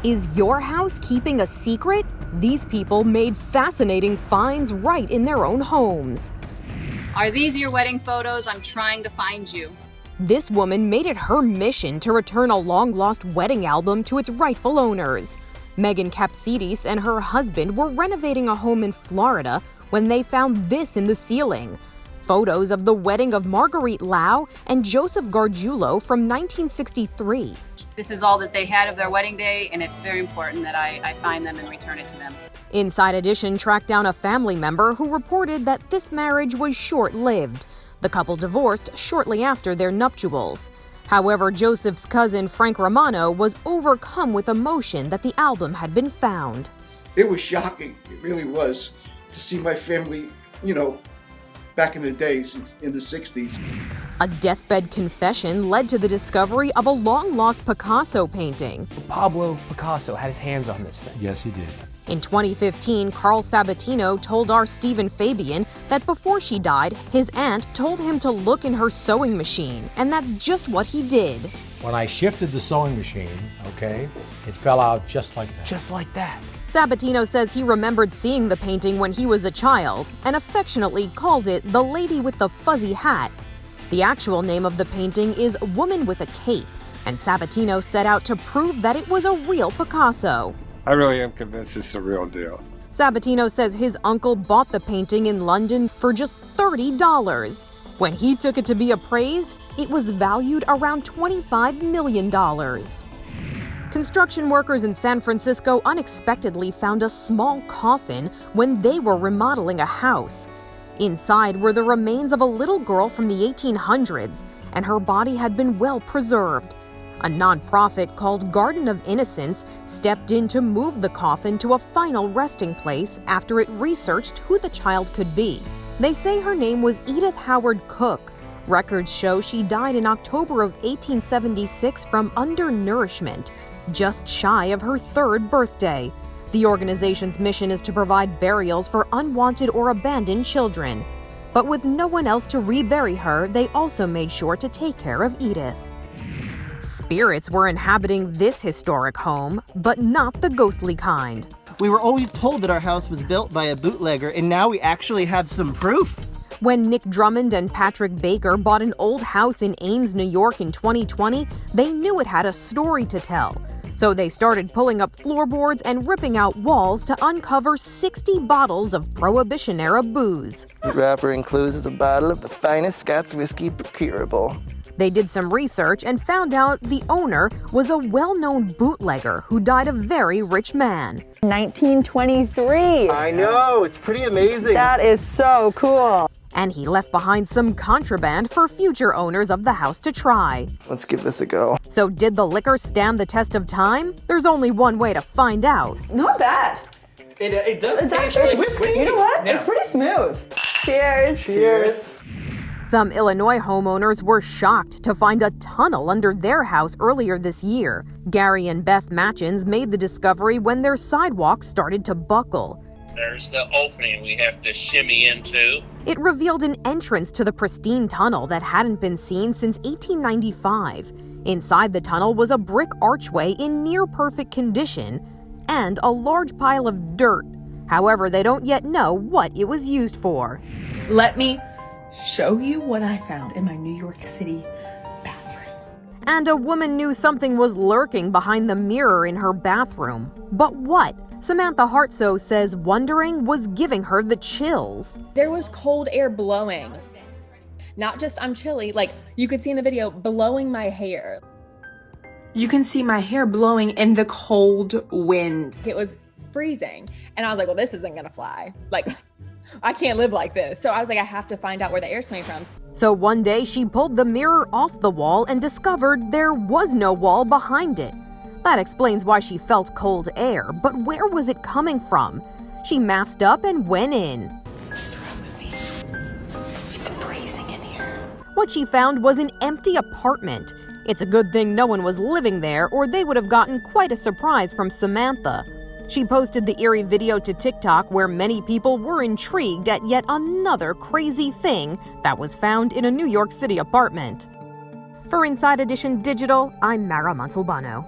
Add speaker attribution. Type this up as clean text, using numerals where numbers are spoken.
Speaker 1: Is your house keeping a secret? These people made fascinating finds right in their own homes.
Speaker 2: Are these your wedding photos? I'm trying to find you.
Speaker 1: This woman made it her mission to return a long-lost wedding album to its rightful owners. Megan Kapsidis and her husband were renovating a home in Florida when they found this in the ceiling. Photos of the wedding of Marguerite Lau and Joseph Gargiulo from 1963.
Speaker 2: This is all that they had of their wedding day, and it's very important that I find them and return it to them.
Speaker 1: Inside Edition tracked down a family member who reported that this marriage was short-lived. The couple divorced shortly after their nuptials. However, Joseph's cousin Frank Romano was overcome with emotion that the album had been found.
Speaker 3: It was shocking, it really was, to see my family, back in the days, in the 60s.
Speaker 1: A deathbed confession led to the discovery of a long-lost Picasso painting.
Speaker 4: Pablo Picasso had his hands on this thing.
Speaker 5: Yes, he did.
Speaker 1: In 2015, Carl Sabatino told our Stephen Fabian that before she died, his aunt told him to look in her sewing machine, and that's just what he did.
Speaker 5: When I shifted the sewing machine, it fell out just like that.
Speaker 4: Just like that.
Speaker 1: Sabatino says he remembered seeing the painting when he was a child and affectionately called it The Lady with the Fuzzy Hat. The actual name of the painting is Woman with a Cape, and Sabatino set out to prove that it was a real Picasso.
Speaker 6: I really am convinced it's the real deal.
Speaker 1: Sabatino says his uncle bought the painting in London for just $30. When he took it to be appraised, it was valued around $25 million. Construction workers in San Francisco unexpectedly found a small coffin when they were remodeling a house. Inside were the remains of a little girl from the 1800s, and her body had been well preserved. A nonprofit called Garden of Innocence stepped in to move the coffin to a final resting place after it researched who the child could be. They say her name was Edith Howard Cook. Records show she died in October of 1876 from undernourishment, just shy of her 3rd birthday. The organization's mission is to provide burials for unwanted or abandoned children. But with no one else to rebury her, they also made sure to take care of Edith. Spirits were inhabiting this historic home, but not the ghostly kind.
Speaker 7: We were always told that our house was built by a bootlegger, and now we actually have some proof.
Speaker 1: When Nick Drummond and Patrick Baker bought an old house in Ames, New York in 2020, they knew it had a story to tell. So they started pulling up floorboards and ripping out walls to uncover 60 bottles of Prohibition-era booze.
Speaker 8: The wrapper includes a bottle of the finest Scots whiskey procurable.
Speaker 1: They did some research and found out the owner was a well-known bootlegger who died a very rich man.
Speaker 9: 1923.
Speaker 7: I know, it's pretty amazing.
Speaker 9: That is so cool.
Speaker 1: And he left behind some contraband for future owners of the house to try.
Speaker 8: Let's give this a go.
Speaker 1: So did the liquor stand the test of time? There's only one way to find out.
Speaker 9: Not bad.
Speaker 7: It does
Speaker 9: It's
Speaker 7: taste
Speaker 9: actually,
Speaker 7: like whiskey.
Speaker 9: you know what?
Speaker 7: Yeah.
Speaker 9: It's pretty smooth. Cheers.
Speaker 7: Cheers.
Speaker 1: Some Illinois homeowners were shocked to find a tunnel under their house earlier this year. Gary and Beth Matchins made the discovery when their sidewalk started to buckle.
Speaker 10: There's the opening we have to shimmy into.
Speaker 1: It revealed an entrance to the pristine tunnel that hadn't been seen since 1895. Inside the tunnel was a brick archway in near-perfect condition and a large pile of dirt. However, they don't yet know what it was used for.
Speaker 11: Let me show you what I found in my New York City bathroom.
Speaker 1: And a woman knew something was lurking behind the mirror in her bathroom. But what? Samantha Hartsoe says wondering was giving her the chills.
Speaker 11: There was cold air blowing. Not just I'm chilly, like you could see in the video, blowing my hair. You can see my hair blowing in the cold wind. It was freezing. And I was like, well, this isn't gonna fly. Like, I can't live like this. So I was like, I have to find out where the air's coming from.
Speaker 1: So one day she pulled the mirror off the wall and discovered there was no wall behind it. That explains why she felt cold air, but where was it coming from? She masked up and went in.
Speaker 11: What's wrong with me? It's freezing in here.
Speaker 1: What she found was an empty apartment. It's a good thing no one was living there, or they would have gotten quite a surprise from Samantha. She posted the eerie video to TikTok where many people were intrigued at yet another crazy thing that was found in a New York City apartment. For Inside Edition Digital, I'm Mara Montalbano.